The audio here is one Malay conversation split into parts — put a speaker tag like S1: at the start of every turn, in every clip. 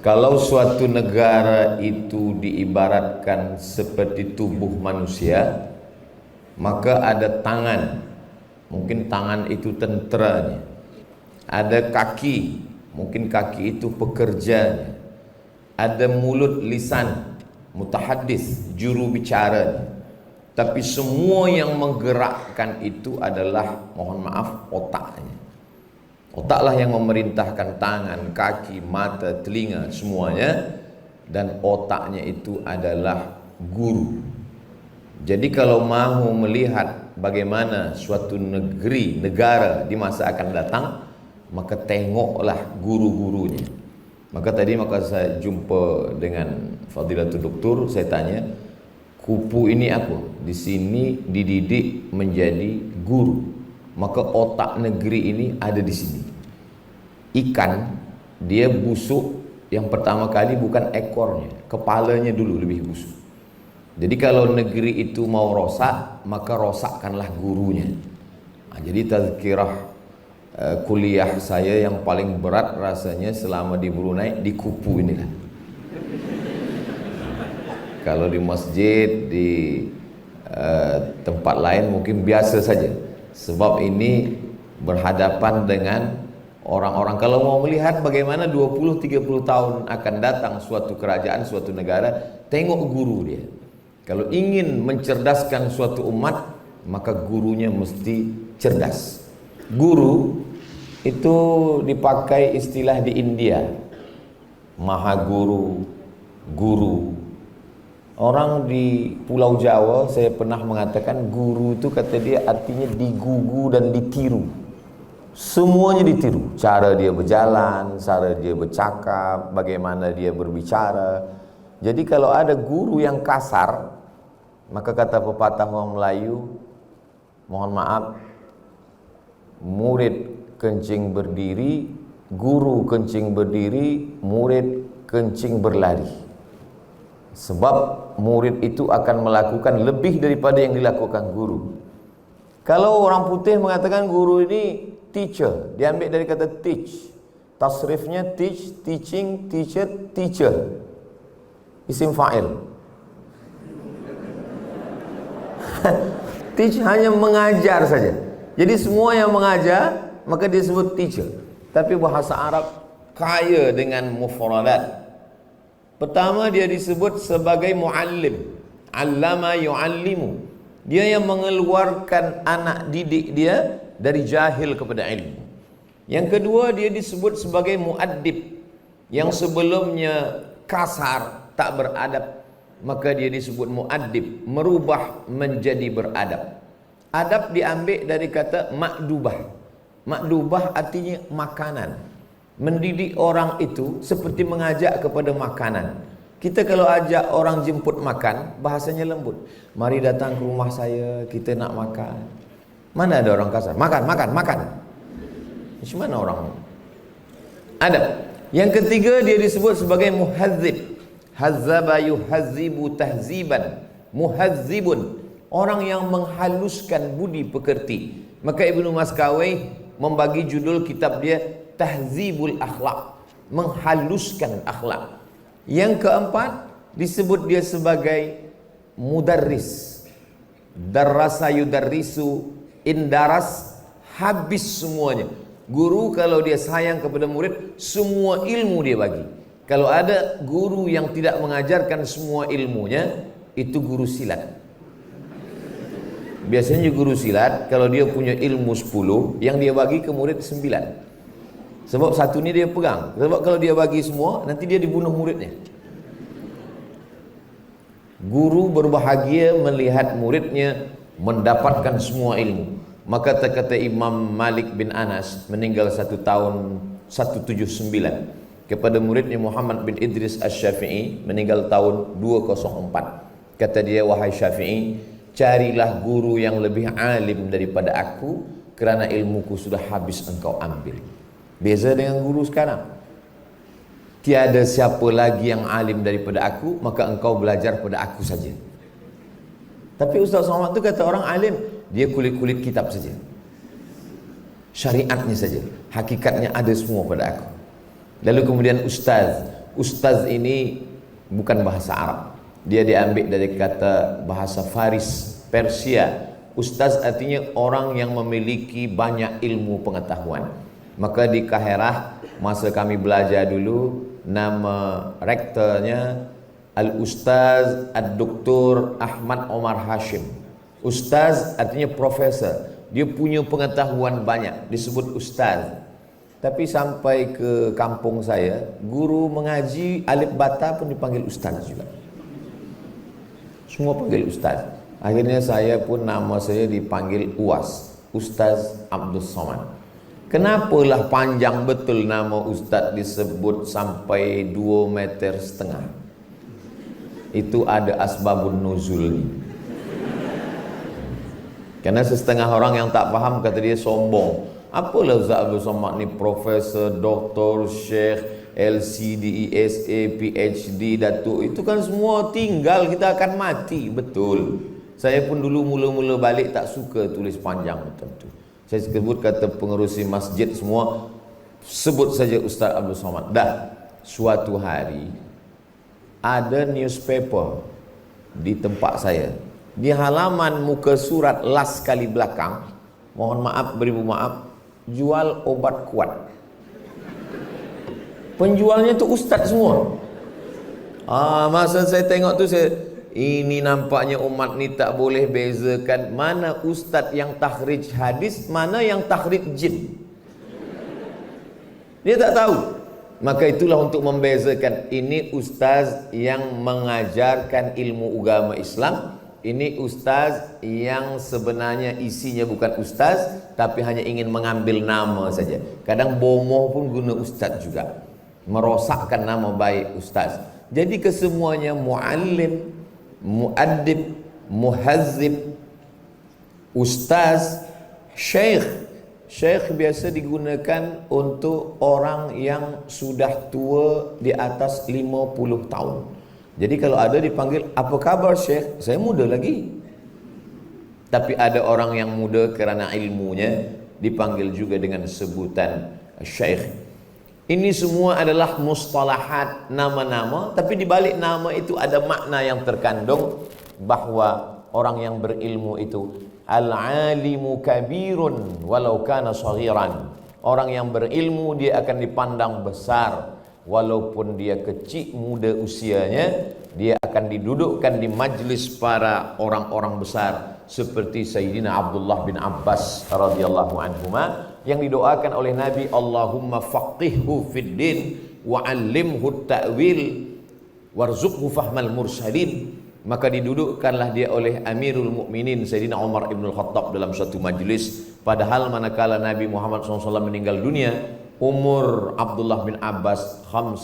S1: Kalau suatu negara itu diibaratkan seperti tubuh manusia, maka ada tangan, mungkin tangan itu tenteranya. Ada kaki, mungkin kaki itu pekerjanya. Ada mulut, lisan, mutahaddis, juru bicaranya. Tapi semua yang menggerakkan itu adalah, mohon maaf, otaknya. Otaklah yang memerintahkan tangan, kaki, mata, telinga, semuanya. Dan otaknya itu adalah guru. Jadi kalau mahu melihat bagaimana suatu negeri, negara di masa akan datang, maka tengoklah guru-gurunya. Maka saya jumpa dengan Fadilatul Doktor, saya tanya, kupu ini apa? Di sini dididik menjadi guru. Maka otak negeri ini ada di sini. Ikan, dia busuk yang pertama kali bukan ekornya, kepalanya dulu lebih busuk. Jadi kalau negeri itu mau rosak, maka rosakkanlah gurunya. Jadi tazkirah kuliah saya yang paling berat rasanya selama di Brunei di kupu inilah. Kalau di masjid, di tempat lain mungkin biasa saja. Sebab ini berhadapan dengan orang-orang. Kalau mau melihat bagaimana 20-30 tahun akan datang suatu kerajaan, suatu negara, tengok guru dia. Kalau ingin mencerdaskan suatu umat, maka gurunya mesti cerdas. Guru itu dipakai istilah di India, Mahaguru, guru. Orang di Pulau Jawa, saya pernah mengatakan guru itu kata dia artinya digugu dan ditiru. Semuanya ditiru. Cara dia berjalan, cara dia bercakap, bagaimana dia berbicara. Jadi kalau ada guru yang kasar, maka kata pepatah orang Melayu, mohon maaf, murid kencing berdiri, guru kencing berdiri, murid kencing berlari. Sebab murid itu akan melakukan lebih daripada yang dilakukan guru. Kalau orang putih mengatakan guru ini teacher, diambil dari kata teach. Tasrifnya teach, teaching, teacher, teacher. Isim fa'il. Teach hanya mengajar saja. Jadi semua yang mengajar maka disebut teacher. Tapi bahasa Arab kaya dengan mufradat. Pertama dia disebut sebagai muallim. Allama yuallimu. Dia yang mengeluarkan anak didik dia dari jahil kepada ilmu. Yang kedua dia disebut sebagai muaddib. Yang sebelumnya kasar, tak beradab, maka dia disebut muaddib, merubah menjadi beradab. Adab diambil dari kata makdubah. Makdubah artinya makanan. Mendidik orang itu seperti mengajak kepada makanan. Kita kalau ajak orang jemput makan, bahasanya lembut. Mari datang ke rumah saya, kita nak makan. Mana ada orang kasar? Makan, makan, makan. Macam mana orang? Adab. Yang ketiga dia disebut sebagai muhazzib. Hazzaba yuhazzibu tahziban. Muhazzibun, orang yang menghaluskan budi pekerti. Maka Ibnu Maskawai membagi judul kitab dia Tahzibul Akhlak, menghaluskan akhlak. Yang keempat disebut dia sebagai mudarris. Darrasa yudarrisu, indaras, habis semuanya. Guru kalau dia sayang kepada murid, semua ilmu dia bagi. Kalau ada guru yang tidak mengajarkan semua ilmunya, itu guru silat. Biasanya guru silat kalau dia punya ilmu 10, yang dia bagi ke murid 9. Sebab satu ni dia pegang. Sebab kalau dia bagi semua, nanti dia dibunuh muridnya. Guru berbahagia melihat muridnya mendapatkan semua ilmu. Maka kata Imam Malik bin Anas, meninggal 1 tahun 179, kepada muridnya Muhammad bin Idris Asy-Syafi'i, meninggal tahun 204. Kata dia, wahai Syafi'i, carilah guru yang lebih alim daripada aku, kerana ilmuku sudah habis engkau ambil. Beza dengan guru sekarang. Tiada siapa lagi yang alim daripada aku, maka engkau belajar pada aku saja. Tapi Ustaz Somad itu kata orang alim, dia kulit-kulit kitab saja. Syariatnya saja. Hakikatnya ada semua pada aku. Lalu kemudian ustaz. Ustaz ini bukan bahasa Arab. Dia diambil dari kata bahasa Faris, Persia. Ustaz artinya orang yang memiliki banyak ilmu pengetahuan. Maka di Kaherah, masa kami belajar dulu, nama rektornya Al-Ustaz Ad-Doktor Ahmad Omar Hashim. Ustaz artinya profesor. Dia punya pengetahuan banyak, disebut ustaz. Tapi sampai ke kampung saya, guru mengaji alif bata pun dipanggil ustaz juga. Semua panggil ustaz. Akhirnya saya pun nama saya dipanggil UAS, Ustaz Abdul Somad. Kenapalah panjang betul nama ustaz disebut sampai 2,5 meter. Itu ada asbabun nuzul. Karena setengah orang yang tak paham kata dia sombong. Apalah Ustaz Abdul Somad ni profesor, doktor, syekh, LCD, ESA, PhD, datuk. Itu kan semua tinggal, kita akan mati. Betul. Saya pun dulu mula-mula balik tak suka tulis panjang macam tu. Saya sebut kata pengerusi masjid semua, sebut saja Ustaz Abdul Somad. Dah, suatu hari ada newspaper di tempat saya. Di halaman muka surat last kali belakang, mohon maaf beribu maaf, jual obat kuat. Penjualnya tu ustaz semua. Masa saya tengok tu ini nampaknya umat ni tak boleh bezakan mana ustaz yang takhrij hadis, mana yang takhrij jin. Dia tak tahu. Maka itulah untuk membezakan, ini ustaz yang mengajarkan ilmu agama Islam, ini ustaz yang sebenarnya isinya bukan ustaz, tapi hanya ingin mengambil nama saja. Kadang bomoh pun guna ustaz juga, merosakkan nama baik ustaz. Jadi kesemuanya muallim, muaddib, muhazzib, ustaz, syekh. Syekh biasa digunakan untuk orang yang sudah tua di atas 50 tahun. Jadi kalau ada dipanggil, apa kabar Syekh? Saya muda lagi. Tapi ada orang yang muda kerana ilmunya dipanggil juga dengan sebutan Syekh. Ini semua adalah mustalahat, nama-nama, tapi di balik nama itu ada makna yang terkandung, bahwa orang yang berilmu itu al-alimu kabirun walau kana saghiran. Orang yang berilmu dia akan dipandang besar walaupun dia kecil muda usianya, dia akan didudukkan di majlis para orang-orang besar seperti Sayyidina Abdullah bin Abbas radhiyallahu anhuma yang didoakan oleh Nabi, Allahumma faqihhu fid din wa 'allimhu ta'wil warzuqhu fahmal mursalin. Maka didudukkanlah dia oleh Amirul Mukminin Sayyidina Umar ibn Khattab dalam suatu majlis, padahal manakala Nabi Muhammad SAW meninggal dunia, umur Abdullah bin Abbas 15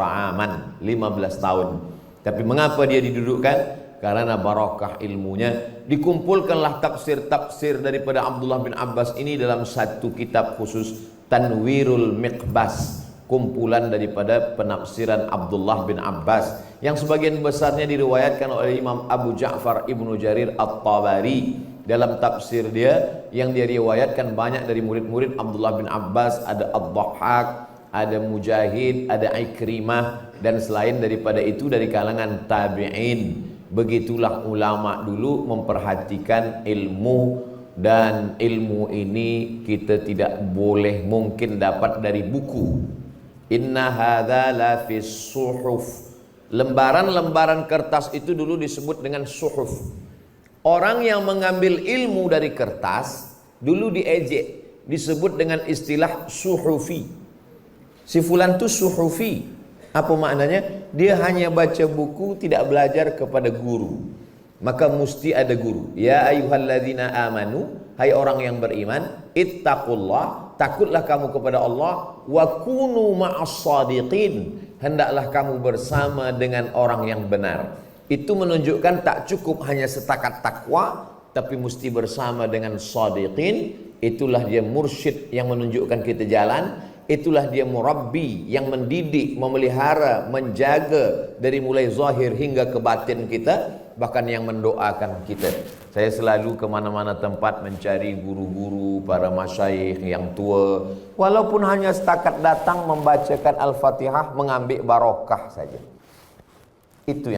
S1: aman, 15 tahun. Tapi mengapa dia didudukkan? Karena barakah ilmunya. Dikumpulkanlah tafsir-tafsir daripada Abdullah bin Abbas ini dalam satu kitab khusus, Tanwirul Miqbas, kumpulan daripada penafsiran Abdullah bin Abbas, yang sebagian besarnya diriwayatkan oleh Imam Abu Ja'far Ibnu Jarir At-Tabari dalam tafsir dia, yang dia riwayatkan banyak dari murid-murid Abdullah bin Abbas. Ada Ad-Dhahhak, ada Mujahid, ada Ikrimah, dan selain daripada itu dari kalangan tabi'in. Begitulah ulama dulu memperhatikan ilmu, dan ilmu ini kita tidak boleh mungkin dapat dari buku. Inna hadza la fis suhuf. Lembaran-lembaran kertas itu dulu disebut dengan suhuf. Orang yang mengambil ilmu dari kertas dulu diejek, disebut dengan istilah suhufi. Si fulan tu suhufi. Apa maknanya? Dia hanya baca buku, tidak belajar kepada guru. Maka mesti ada guru. Ya ayyuhalladzina amanu, hai orang yang beriman, ittaqullah, takutlah kamu kepada Allah, wa kunu ma'as shadiqin, hendaklah kamu bersama dengan orang yang benar. Itu menunjukkan tak cukup hanya setakat takwa, tapi mesti bersama dengan shadiqin. Itulah dia mursyid yang menunjukkan kita jalan. itulah dia murabbi, yang mendidik, memelihara, menjaga dari mulai zahir hingga ke batin kita, bahkan yang mendoakan kita. Saya selalu ke mana-mana tempat mencari guru-guru, para masyayikh yang tua, walaupun hanya setakat datang membacakan Al-Fatihah, mengambil barokah saja. Itu yang